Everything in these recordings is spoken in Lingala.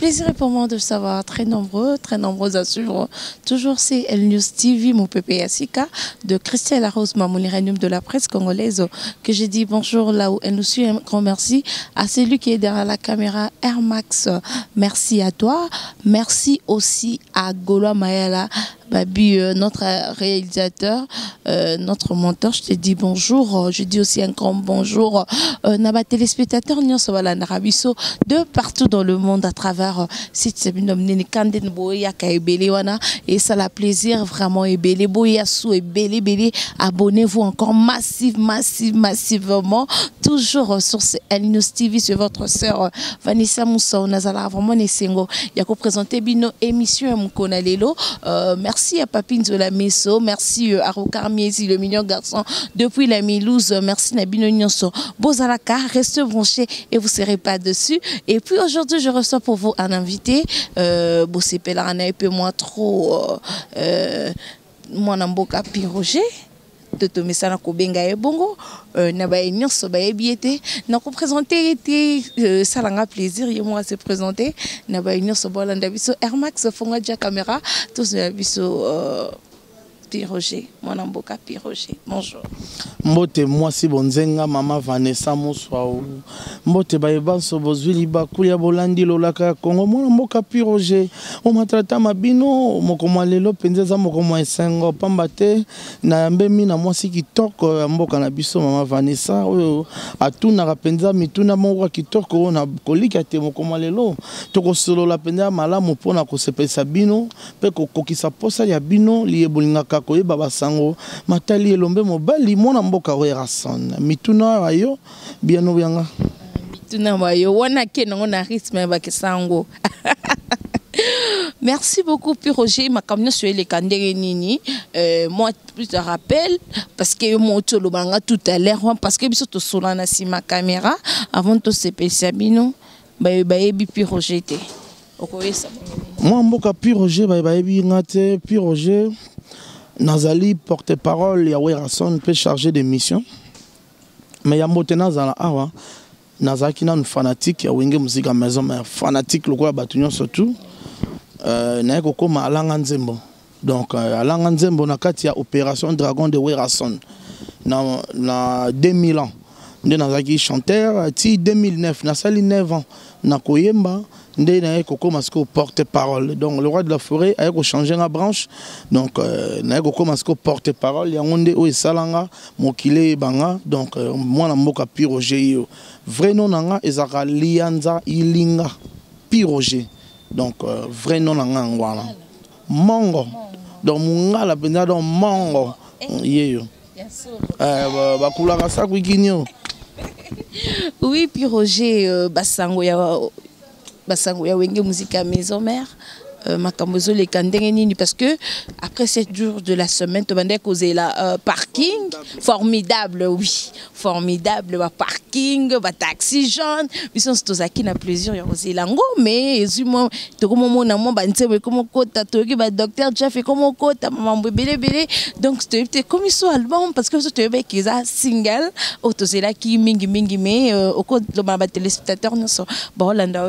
plaisir est pour moi de savoir très nombreux à suivre. Toujours c'est El News TV, mon pépé Yassika, de Christelle Larose, l'Iranium de la presse congolaise, que j'ai dit bonjour là où elle nous suit. Un grand merci à celui qui est derrière la caméra, Air Max. Merci à toi. Merci aussi à Golo Mayala, Babi, notre réalisateur, notre monteur. Je te dis bonjour. Je dis aussi un grand bonjour à téléspectateurs de partout dans le monde à travers site et ça la plaisir vraiment et abonnez-vous encore massivement toujours sur El News TV, sur votre sœur Vanessa Moussa. On a vraiment nesengo ya ko présenter bino émission mukona lelo. Merci à Papine Zola Messo, merci à Rokar Miezi, le mignon garçon depuis la Milouse, merci Nabino Nyonso Bozalaka, restez branchés et vous ne serez pas dessus. Et puis aujourd'hui je reçois pour vous un invité Bossé Pelarana et peu moins trop mon amboka Piroger de Tomesana Kobenga et Bongo Nabaye Nyonso Baye Biete n'a ko présenter été salanga plaisir et moi se présenter Nabaye Nyonso Bolanda biso Air Max fonga ja caméra tous biso Piroger, mon amboka Piroger. Bonjour. Mbote moi si bonzenga mama Vanessa Moswao. Mbote baebanso bozwili bakulia bolandi lolaka Kongo mon amboka Piroger. O matrata mabino mokoma lelo penza mokoma esengo pambate na mbemi na mwasi kitoko mboka na biso mama Vanessa oyo atuna rapenza mituna moko kitoko na kolika te mokoma lelo toko solo la penza malamu pona ko sepesa bino pe ko kokisa posa ya bino liebolinga koyeba basango matali elombe mobali mona mboka Werason mituna ayo biano byanga mituna wayo wana kenongo na rythme ba kesango. Merci beaucoup Piroger makamnya sur les kandere nini moi plus de rappel parce que mon tolo banga tout à l'heure parce que biso to solana si ma caméra avant to sepesa bino bayebi Piroger te okoyesa moi mboka Piroger bayebi ngate Piroger Nazali porte-parole ya Werason peut charger des missions. Mais ya motena zala awa Nazaki na fanatique ya wenge musique maison mais fanatique lokola batunyo surtout na ko koma alanga nzembo. Donc alanga nzembo na kati ya opération Dragon de Werason na 2000 ans. Nde nazaki chanteur ti 2009 na sali 9 ans na koyemba ndé na ko masko porte-parole. Donc le roi de la forêt a changé la branche. Donc na ko masko porte-parole ya ngonde o esalanga mokile banga. Donc moi na mboka Piroger vrai nom nanga ezaka Lianza Ilinga Piroger. Donc vrai nom nanga ngwana Mongo. Donc mungala penza donc Mongo yeyo. Bakulaka sa kwikinyo. Oui, Piroger basango ya wenge musique maison mère makambozo les kandengeni parce que après 7 jours de la semaine tu vas causer la parking formidable oui formidable ba parking ba taxi jaune bisons tozaki na plaisir ya causer lango mais ezuma to comme mona mo ba ntse comme kota to ki ba docteur Jeff et comme kota maman belé donc c'était comme isso album parce que tu veux qu'ils a single autozela ki mingi mais au code de ma téléspectateur non so bolanda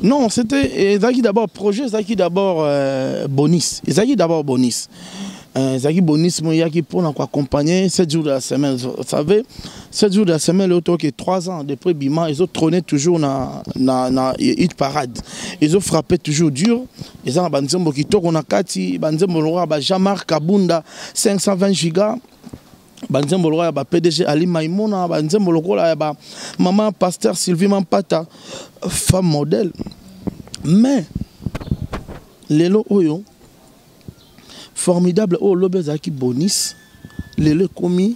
non c'était Zaki d'abord Zaki d'abord Bonis. Zaki d'abord Bonis. Zaki Bonis, moi, qui pour nous accompagner 7 jours de la semaine. Vous savez, 7 jours de la semaine, le que 3 ans depuis Bima, ils ont trôné toujours na hit parade. Ils ont frappé toujours dur. Ils ont banzembo qui tourne na kati, banzembo lora ba Jamar Kabunda 520 gigas. Banzembo lora ba PDG Ali Maimouna, banzembo lora ba maman pasteur Sylvie Mampata, femme modèle. Mais Lelo Oyo, formidable, oh l'obezaki Bonis, Lelo commis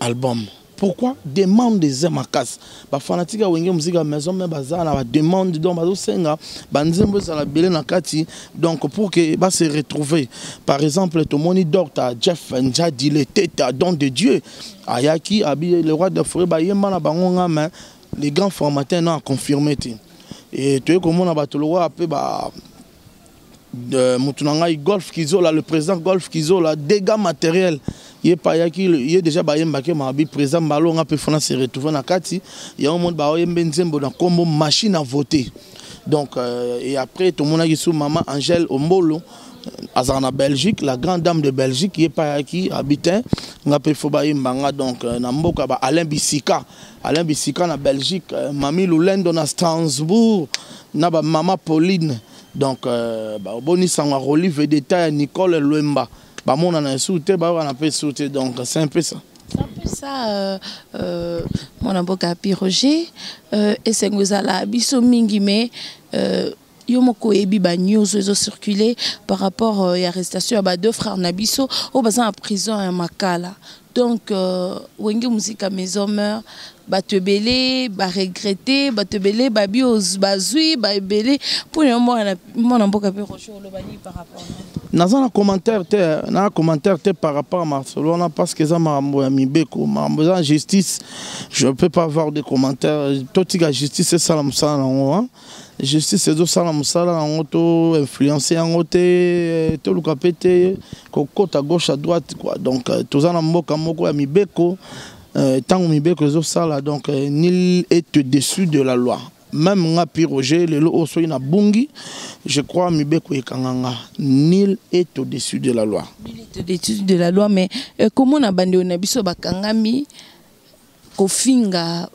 album. Pourquoi? Demande des Zemakas. Ba fanatique wenge musique maison mais bazana ba demande donc bazo senga banzembo za la belé na kati donc pour que ba se retrouver. Par exemple, Tomoni Docteur Jeff Njadi le tête don de Dieu. Ayaki abi le roi de forêt ba yemba na bangonga mais les grands formateurs n'ont confirmé. Et tu es comme on a battu le roi après Moutounanga Golf Kizola, le président Golf Kizola, dégâts matériels. Il est déjà baillé mabi président Malo on peut faire se retrouver na kati. Il y a un monde baoye mbenzembo na kombo machine à voter. Donc et après tout le monde a sous maman Angèle Ombolo en Belgique, la grande dame de Belgique qui est pas qui habitait on a peut faire mbanga donc na mboka ba Alain Bissika na Belgique, Mami Lulendo na Strasbourg, na ba maman Pauline. Donc boni sanga relive détail Nicole Luemba. Bah mon on a sauté, bah on a peu sauté, donc c'est un peu ça. C'est un peu ça, mon amboka Roger, et c'est ngozala biso mingi mais yomoko ebi ba news ont circulé par rapport à l'arrestation à deux frères Nabiso au bazin en prison à Makala. Donc wenge musique à maison mère ba te belé ba regretter ba te belé ba bios bazui ba belé pour le moment mon amboka Roger le bani par rapport dans un commentaire par rapport à Barcelone parce que ça m'a mis beko ma justice je ne peux pas avoir de commentaires tout la justice c'est ça la justice c'est ça la auto influencer en côté tout le capité côté à gauche à droite quoi donc tout ça na mboka moko ya mibeko tant mibeko zo sala donc nul est au-dessus de la loi. Même nga Roger le lo so ina bungi je crois mibeko ekanganga nul est au-dessus de la loi. Nul est au-dessus de la loi mais comment na bande na biso bakangami kofinga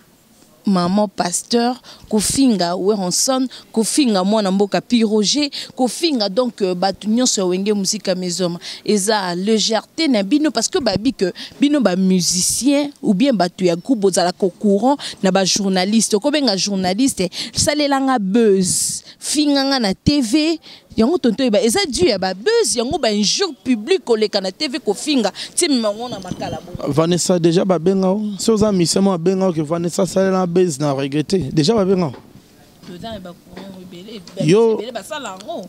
maman pasteur kofinga Weronson kofinga mwana mboka Roger kofinga donc batu nyonso wenge musique maison eza légèreté na bino parce que babi que bino ba musicien ou bien batu ya groupe bozala ko courant na ba journaliste ko benga journaliste salelanga buzz finganga na TV yango tonto eba eza dû ya ba buzz yango ba un jour public koleka na TV kofinga timango na makala bo Vanessa déjà ba benga so za misemo benga que Vanessa salela buzz na regretter déjà ba benga yo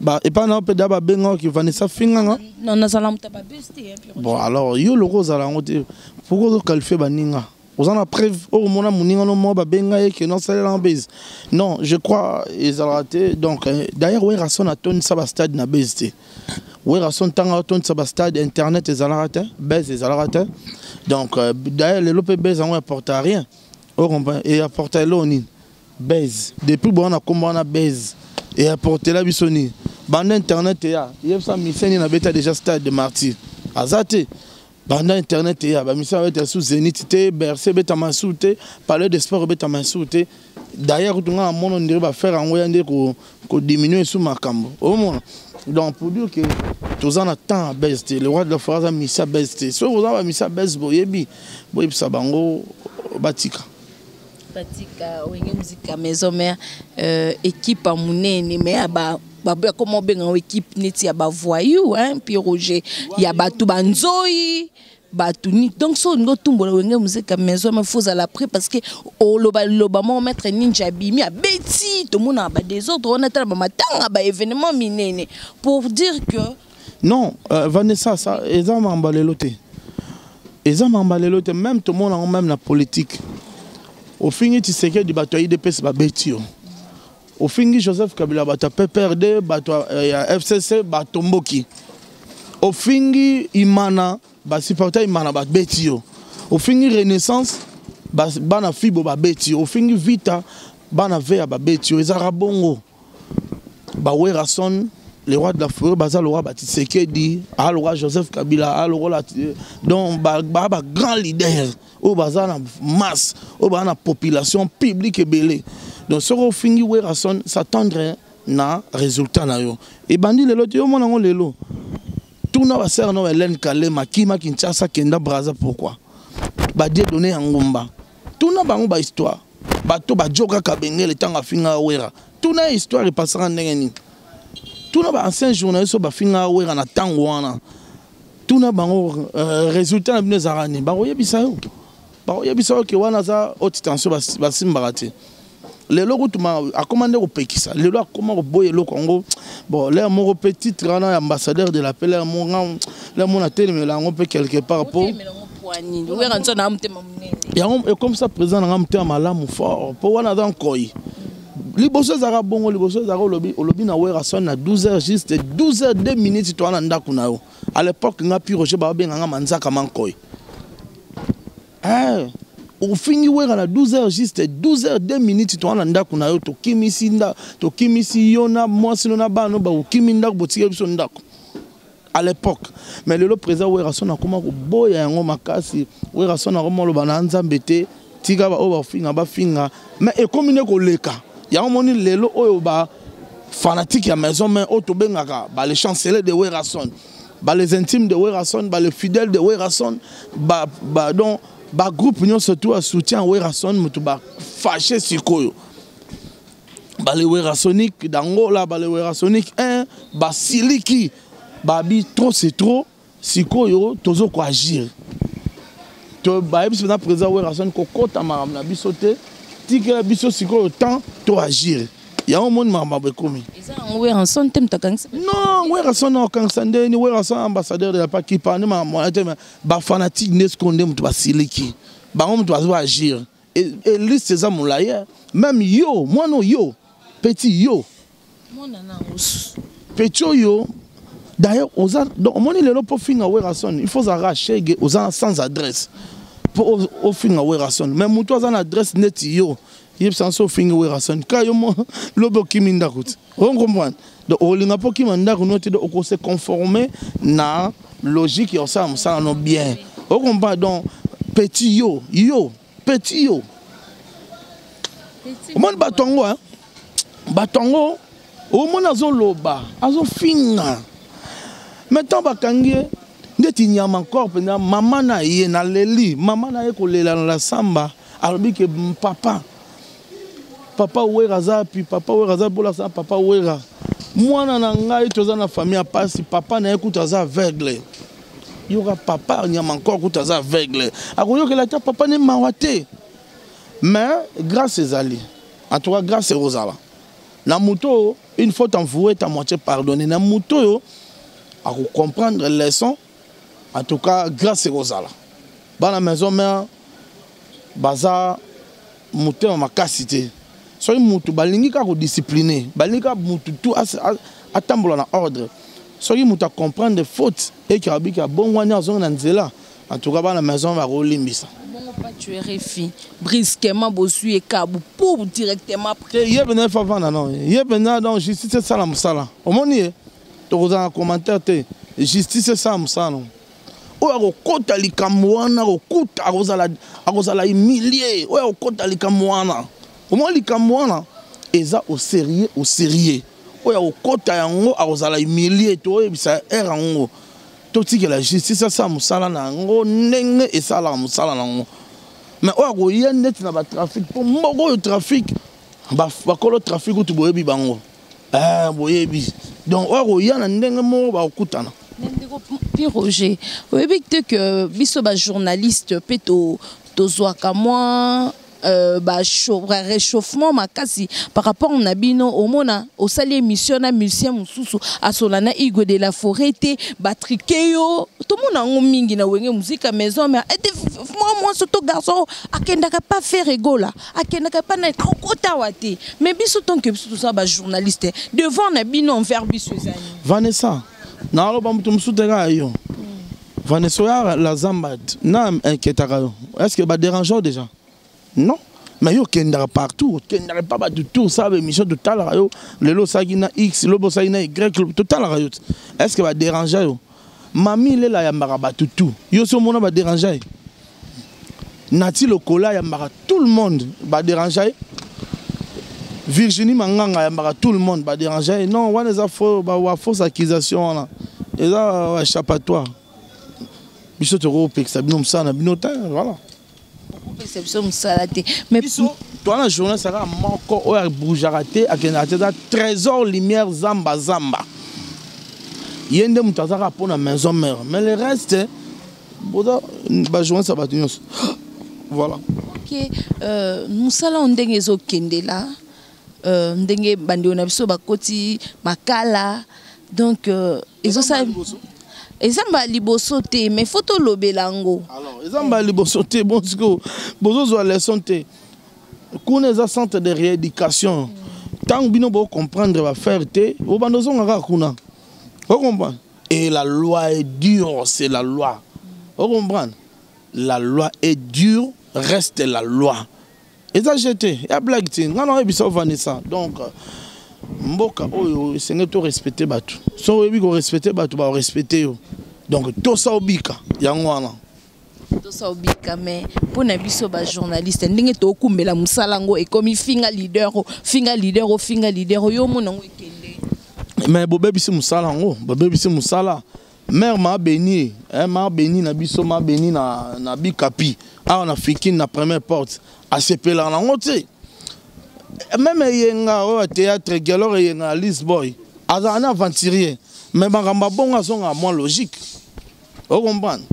bah et pas non peut d'abord benga que Vanessa finga non na sala muta ba buzz bon alors yo le rose ala ngote pourquoi qualifier baninga vous en avez preuve au moment où nous avons benga que non c'est la base non je crois ils ont raté donc d'ailleurs ouais rason a ton ça stade na base ouais rason tant ton ça stade internet ils ont raté base ils ont raté donc d'ailleurs les lopé base on apporte rien et apporte l'oni base depuis bon on a comment on a base et apporter la bisoni bande internet ya il ça miseni na beta déjà stade de martyr azate banda internet ya ba mission avec sous Zénith té bercé beta masouté parler de sport beta masouté d'ailleurs tout nga mon on va faire en yande ko diminuer sous makambo au moins donc pour dire que tous en attend best le roi de la phrase mission best so vous avez mission best boyebi ça bango batika wenge musique maison mère équipe à munene mais aba comment bien en équipe neti ya ba voyou hein puis Roger ya batu banzoi batu ni donc so ngo tumbola wenge musique maison mais faut à l'après parce que au loba mon maître ninja bimi a beti tout monde ba des autres on a tellement matanga ba événement minene pour dire que non Vanessa ça ezama mbalelo te même tout le monde même la politique au fin tu sais que du bateau IDPS ba betio au fin Joseph Kabila bata PPRD bato FCC batomboki au fin Imana ba supporter Imana ba betio au fin Renaissance bana fibo ba betio au fin Vita bana vea ba betio ezara bongo ba Werason le roi de la forêt baza le roi Batisekedi a le roi Joseph Kabila a le roi donc ba grand leader au baza na masse au baza na population publique belé donc ce qu'on finit Werason s'attendre na résultat na yo et bandi lelo yo mona ngo lelo tout na ba ser no Hélène Kalema Kima Kinshasa Kenda Braza pourquoi ba die donner ngomba tout na bango ba histoire bato ba joka kabengele tanga finga wera tout na histoire e passera ndengeni tout na ba ancien journaliste ba finga wera na tango wana tout na bango résultat na bino zarani ba oyebisa yo ke wana za haute tension ba simbarate les locaux a commandé au Pékissa les locaux comment au boye le Congo bon les mon petit rana ambassadeur de la paix les mon a télé mais là on peut quelque part pour et comme ça présent na mte malamu fort pour wana dans koi liboso zara bongo liboso zara olobi na werason na 12h juste 12h 2 minutes to na ndako na yo. À l'époque nga pi Roger ba benga nga manzaka mankoy. Au fini wera na 12h juste 12h 2 minutes to na ndako na yo to kimisi yona mwasi na bano ba ukimi ndako botika biso ndako. À l'époque mais le président werason a comment ko boya yango makasi werason a comment lo bana nzambe te tika ba o ba finga mais e commune ko leka ya moni lelo oyo ba fanatique ya maison mais o to bengaka ba les chanceliers de werason ba les intimes de werason ba les fidèles de werason donc ba groupe union surtout à soutien werason mutu ba fâché sikoyo ba les werasonique d'Angola ba les werasonique 1 ba siliki ba bi trop c'est trop sikoyo tozo ko agir to ba biso na président werason ko kota maram na biso te tika biso sikoyo temps to agir ya un monde mamba komi werason tem takangisa non werason na kangsande ni werason ambassadeur de la Pakipa ni ba fanatique neskonde mutu ba siliki ba mutu ba agir et liste za moulaye même yo moi no yo petit yo mona na petit yo d'ailleurs donc moni lelo pour finga werason il faut arracher aux sans adresse pour au finga werason même mutu za na adresse net yo il y a un finger werason kayo mo lobo kiminda kuti on comprend donc on linga po kimanda kunote de on se conformer na logique yo ça no bien on comprend donc petit yo petit yo mon batongo hein batongo o mon azo loba azo finga maintenant bakangie ndeti nyama encore pena mama na ye na leli mama na ye ko lela na samba alobi ke papa wera puis papa wera bola ça papa wera mwana na ngai toza na famille pasi papa na écoute za aveugle yoka papa nyama encore écoute za aveugle akoyo que la papa ne mawate mais grâce ezali en tout cas grâce rozala na muto une fois t'envoué ta moitié pardonner na muto yo à comprendre les leçons en tout cas grâce rozala ba la maison mère baza muto makasité soy mutu balingi ka ko discipliner balingi ka mutu tout atambola na ordre soy mutu a comprendre des fautes et qui abi ka bon wanya zonga na nzela en tout cas ba la maison va rolimbisa bon pas tuer refi brusquement bosu et kabu pour directement après yebena fa vana non yebena donc justice ça la musala omoni to ko za commentaire te justice ça musala non o ya ko kota likamwana ko kuta akozala humilier o ya ko kota likamwana au moins les camouana eza au sérieux oya okota yango akozala humilié to ebisa erango toti que la justice ça musala na ngo ndenge esala musala nango mais oya ko yende na ba trafic pour mboko yo trafic ba kolo trafic to boyebi bango boyebi donc oya ko yana ndenge mo ba okutana Puis Roger oyebi que biso ba journaliste peto tozwaka moi réchauffement makasi par rapport à nabino omona au sali émission na musicien mususu asolana Igo de la Forêt te batrikeyo tout monde en mingi na wenge musique à maison mais moi surtout garçon akendaka pas faire rigola akendaka pas na kokota wate mais biso tant que tout ça ba journaliste devant nabino envers biso zani Vanessa na lo ba mutu musuteka yo Vanessa la zambad na inquiétaka yo est-ce que ba dérangeant déjà non, mais yo kendara partout, kendara pas du tout, ça va émission total radio, le lo sagina X, le bo sagina Y, total radio. Est-ce que va déranger yo? Mami le la yambara ba tout. Yo so mona va déranger. Nati le kola yambara tout le monde va déranger. Virginie Manganga yambara tout le monde va déranger. Non, on les a fausse accusation là. Et là échappatoire. Biso to ro pek ça binom ça na binota voilà. Mais toi la journée ça va encore au boujaraté à un trésor lumière zamba yende mutazaka pour la maison mère mais le reste ba journée ça va tenir voilà OK musala ndenge zo kendela ndenge bandi ona biso bakoti makala donc ezo sa ezamba liboso te mais photo lobelango alors ezamba liboso te bon siko bozo zo leçon te kuna za centre de rééducation tant que vous comprendre va faire vous comprenez. Et la loi est dure, c'est la loi. Vous comprenez. La loi est dure, reste la loi. Et ça j'étais, il y a blague, donc mboka oyo c'est to respecter batu. So oyebi ko respecter batu ba respecter yo. Donc to sa obika yango wana. To sa obika mais pour na biso ba journaliste ndenge to kumbela musalango e komi finga leader yo mona ngo ekende. Mais bobe bisi musalango, bobe bisi musala. Mère m'a béni na biso m'a béni na bikapi. Ah on a fikine na première porte. A sepela na ngote. Même yenga au théâtre galore yenga Lisboy un aventurier mais bagamba bonga zonga moins logique. Vous comprenez.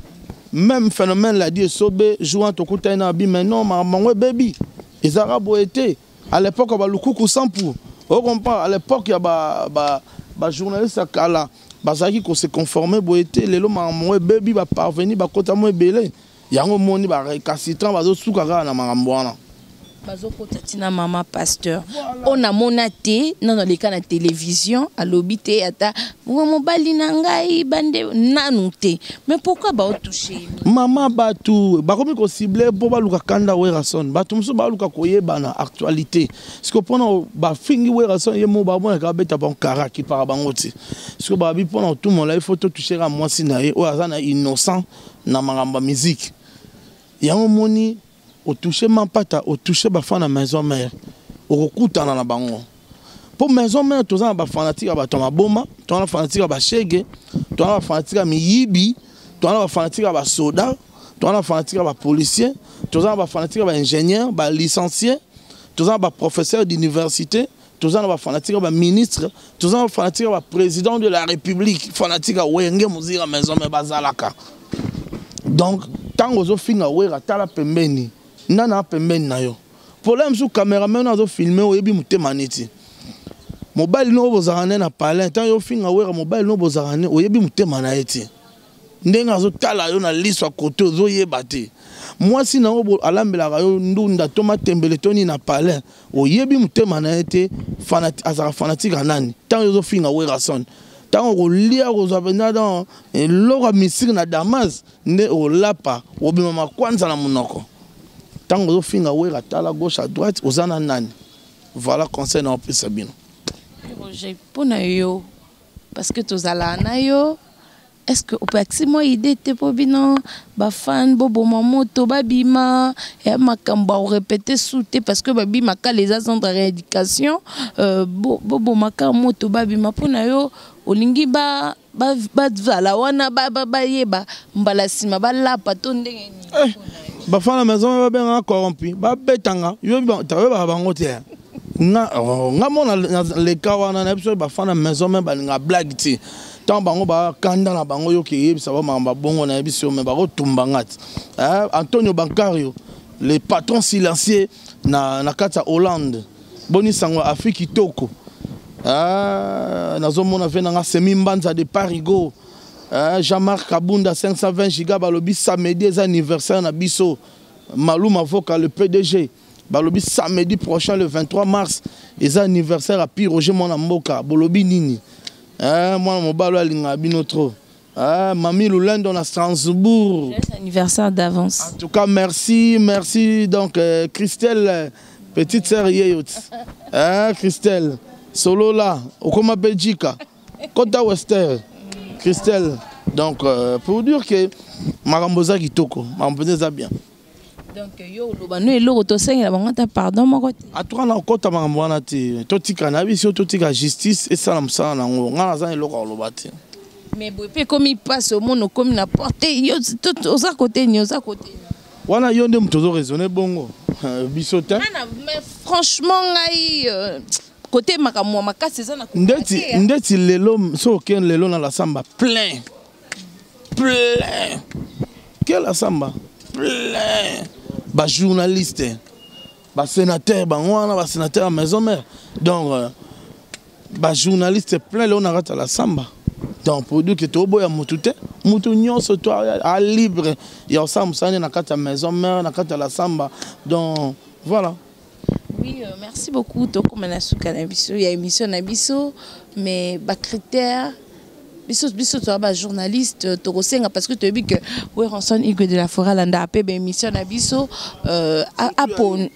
Même phénomène l'a dit sobe jouant to kutana bi mais non mangwe baby les arabes étaient à l'époque ba lukuku sans pour. Vous comprenez. À l'époque il y a ba journaliste kala bazaki ko se conformer boité lelo mangwe baby ba parvenir ba kota mo belé yango moni ba récalcitrant bazo suka na mangambwana. Tina maman pasteur on a monaté dans les cas de télévision à l'obité ata mobali nangai bande nanouté mais pourquoi ba toucher maman batu ba komi ko cibler pour ba luka kanda werason batu muso ba luka koyeba na actualité parce que pendant ba fingi werason yemo ba bona ka beta bon karaki par bangoti parce que ba bi pendant tout mon là il faut toucher à moi sinaye o azana innocent na mangamba musique yango moni au toucher mampata au toucher bafana maison mère au kutana na bango pour maison mère tous en ba fanatique ba toma boma tous en fanatique ba chege tous en fanatique miyibi tous en fanatique ba soda tous en fanatique ba policier tous en ba fanatique ba ingénieur ba licencié tous en ba professeur d'université tous en ba fanatique ba ministre tous en fanatique ba président de la république fanatique wenge muzira maison mère bazalaka donc tango zo finga wera tala pembeni nana pembeni na yo problème sous caméraman nazo filmer oyebi mutema neti mobile no bozarane na parler tant yo finga wera mobile no bozarane oyebi mutema na eti ndenga zo tala yo na liswa koto zo yeba te moi si na obo alambela yo ndunda toma tembele toni na parler oyebi mutema na eti fanatique nani tant yo zo finga wera son tant on lia aux avenants dans l'ora misir na Damas ne o lapa obima makwanza na munoko. Tant que vous finissez à la gauche, à droite, aux ananas. Voilà conseil dans le Sabino. Roger, pour nous, parce que tous allons est-ce que vous pouvez moi idée te pour bino, ba fan bobo mamoto babima et makamba répéter souté parce que babima ka les agents de rééducation bobo makamoto babima pour nous olingi ba vala wana ba yeba mbala sima ba la pato ndenge ni ba fa la maison ba ben corrompu ba betanga yo ba bango te nga mona le kawana na biso ba fa la maison même ba nga blague ti tant bango ba kanda na bango yo ke ça va mamba bongo na biso me ba rotumba ngati Antonio Bancario le patron silencieux na kata Hollande boni sango Afrique toko nazomona vena nga semi mbanza de Parigo Jean-Marc Kabunda 520 giga balobi samedi les anniversaire na biso Maloum Avoka le PDG balobi samedi prochain le 23 mars les anniversaire à Pi Roger Mona Mboka bolobi nini moi mobalo alinga bino trop Mami Lulendo na Strasbourg anniversaire d'avance en tout cas merci donc Christelle petite sœur Yeyot Christelle solo là au Koma Belgique Kota Wester Christelle donc pour dire que Maramboza Kitoko Maramboza bien donc yo lobano eloko to sengela bangata pardon moko te atoka na kota Marambwana te totika na biso totika justice et ça namsala nango ngana za eloko loba te mais bope comme il passe au monde comme na porte yo oza côté ni oza côté wana yo ndem tozo raisonner bongo biso te mais franchement ngai côté makamwa makasi za na ndeti lelo so ken lelo na la samba plein quelle la samba plein ba journaliste ba sénateur ba wana ba sénateur à maison mère donc ba journaliste plein là on arrête la samba donc pour dire que to boya mutute mutu nyonso to à libre ya sam sane na kata maison mère na kata la samba donc voilà Oui, merci beaucoup. Donc, comme on a sous cannabis, il y a émission Nabiso, mais bas critères. Biso tu as journaliste Torosenga parce que tu as vu que Weranson Igwe de la Forêt landa a fait émission Nabiso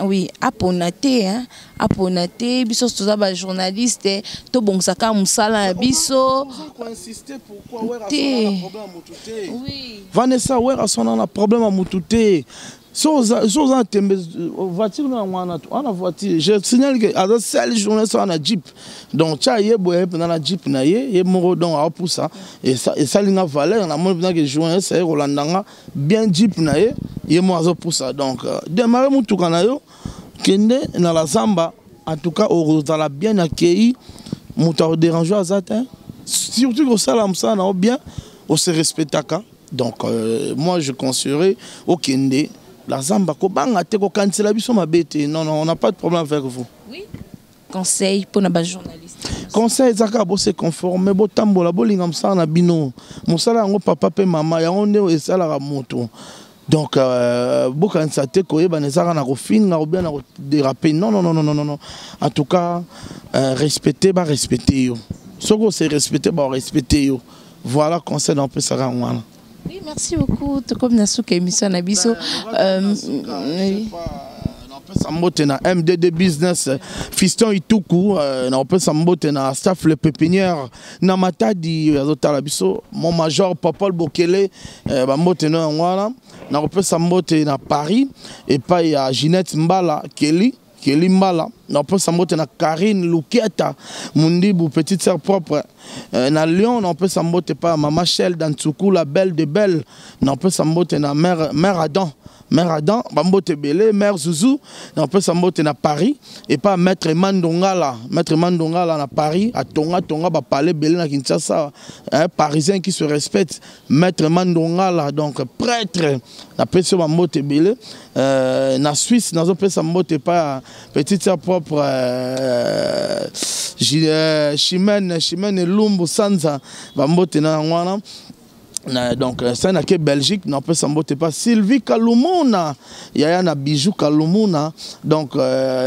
oui aponaté hein aponaté biso tu as journaliste to bonsaka musala biso insister pourquoi Weranson a un problème à Moutoute. Oui. Vanessa Weranson a un problème à Moutoute. Voiture on a voiture. Je signale que à seule journée sur un jeep. Donc tu as dans la jeep na ye moro donc à pour ça et ça linga valeur na mon que journée c'est Rolandanga bien jeep na ye mo pour ça. Donc démarrer mon tout kana yo kende na la zamba en tout cas au la bien accueilli moto dérange azata surtout que ça là ça na bien on se respectaka. Donc moi je conseillerais au kende la zamba ko banga te ko kansela biso mabete. Non on n'a pas de problème avec vous. Oui. Conseil pour les journalistes. Conseil zaka bo se conformer bo tambola bo lingam sa na bino. Musala ngo papa pe mama ya onde esala ka moto. Donc bo kansa te ko yeba nezaka na ko finga ko bien na ko déraper. Non. En tout cas respecter yo. Soko se respecter ba respecter yo. Voilà conseil dans peu sara ngwana. Oui, merci beaucoup. Tout comme Nasuka émission Nabiso. Sambote na MDD Business Fiston Ituku na opé sambote na staff le pépinière na matadi azotala biso mon major Popol Bokele ba mbote no ngwana na opé sambote na Paris et pas ya Ginette Mbala Kelly Mbala na opé sambote na Karine Luketa Mundibu petite sœur propre na Lyon na opé sambote pas Mama Shell Dantsuku la belle de belle na opé sambote na mère Adam Mère Adam, Bambote Belé, Mère Zouzou, on peut s'emboter na Paris et pas Maître Mandongala na Paris, à Tonga, va parler Belé na Kinshasa, un Parisien qui se respecte, Maître Mandongala, donc prêtre, na peut Bambote Belé, na Suisse, na peut s'emboter pas petite sœur propre, Chimène Lumbu Sanza, Bambote na Ngwana. Donc c'est na que Belgique n'a pas s'emboter pas Sylvie Kalumuna yaya na bijou Kalumuna donc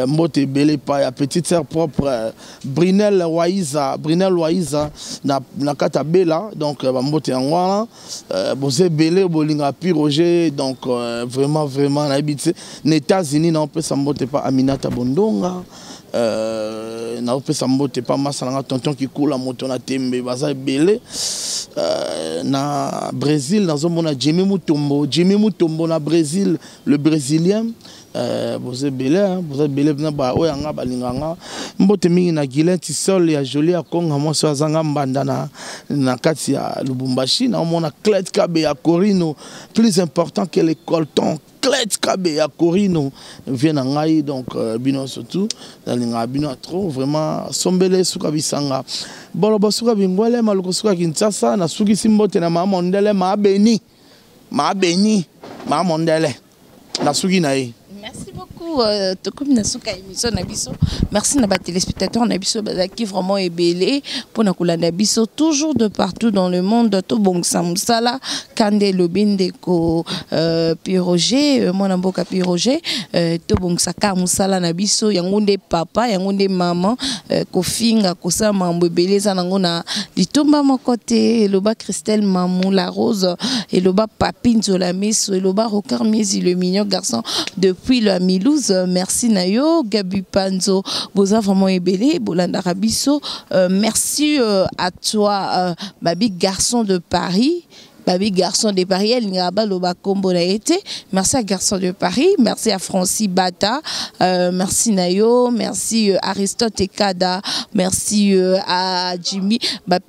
mbote belé pas ya petite sœur propre Brinel Waiza na kata bela donc mbote ngwana bozé belé bolinga pi Roger donc vraiment na habité les États-Unis n'a pas s'emboter pas Aminata Bondonga na opé sambote pas masalanga tonton qui coule la moto na tembe baza belé na Brésil dans un Jimmy Mutombo na Brésil le brésilien vous êtes belé na ba oyanga balinganga mbote mingi na Guilain Tissol ya joli ya Konga mo so azanga mbanda na kati ya Lubumbashi na mona Clet Kabe ya Corino plus important que les coltons Clet Kabe ya Corino vient en ngai donc bino surtout dans les bino trop vraiment sombele suka bisanga bolobo suka bingwele maluko suka Kinshasa na suki simbote na mama mondele ma beni ma mondele na suki na ye. Merci beaucoup. Comme Nasuka émission Nabiso. Merci à nos téléspectateurs Nabiso qui vraiment est belé pour nous Nabiso toujours de partout dans le monde. Tout bon Samsala, Kande Lobindeko, Piroger, mon amboka Piroger, tout bon Saka Musala Nabiso, Yangonde papa, Yangonde maman, Kofinga, Kosa Mambo belé Zanangona, Litomba mon côté, Loba Christelle Mamou la Rose, et Loba Papine Zolameso, et Loba Rokar Miezi le mignon garçon depuis le Milouz, merci Nayo, Gabi Panzo, Boza vraiment ébélé, Bolanda Rabiso, merci à toi, Babi Garçon de Paris. Babi Garçon de Paris, elle n'a pas loba combo na été. Merci à Garçon de Paris, merci à Francis Bata, merci Nayo, merci Aristote Ekada, merci à Jimmy.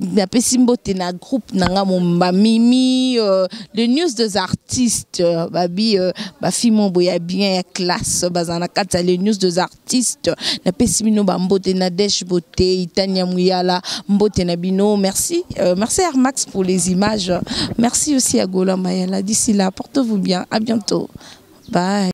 Na pesimbo tena groupe nanga mon Mimi, le news des artistes, babi bafimo boya bien classe, bazana kata le news des artistes. Na pesimino bambo tena Desh Boté, Itania Muyala, mbote na bino. Merci, merci Air Max pour les images. Merci aussi à Gola Mayala. D'ici là, portez-vous bien. À bientôt. Bye.